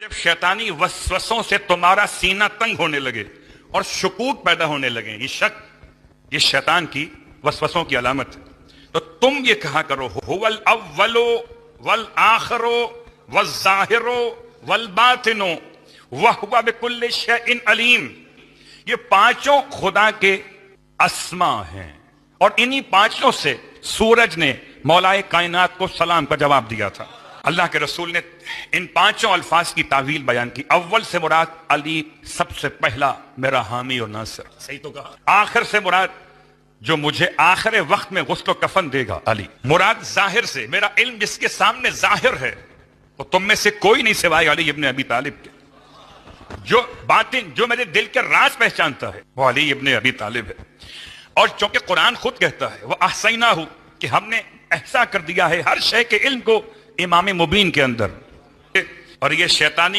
جب شیطانی وسوسوں سے تمہارا سینہ تنگ ہونے لگے اور شکوک پیدا ہونے لگے، یہ شک، یہ شیطان کی وسوسوں کی علامت ہے، تو تم یہ کہا کرو هو الاول والآخر والظاہر والباطن وهو بكل شيء علیم۔ یہ پانچوں خدا کے اسما ہیں، اور انہی پانچوں سے سورج نے مولائے کائنات کو سلام کا جواب دیا تھا۔ اللہ کے رسول نے ان پانچوں الفاظ کی تعویل بیان کی۔ اول سے مراد علی، سب سے پہلا میرا حامی اور ناصر، صحیح تو کہا۔ آخر سے مراد جو مجھے آخر وقت میں غسل و کفن دے گا، علی۔ مراد ظاہر سے میرا علم جس کے سامنے ظاہر ہے، وہ تم میں سے کوئی نہیں سوائے علی ابن ابی طالب کے۔ جو باطن، جو میرے دل کے راز پہچانتا ہے، وہ علی ابن ابی طالب ہے۔ اور چونکہ قرآن خود کہتا ہے وہ احصیناہ، کہ ہم نے احصا کر دیا ہے ہر شے کے علم کو امام مبین کے اندر، اور یہ شیطانی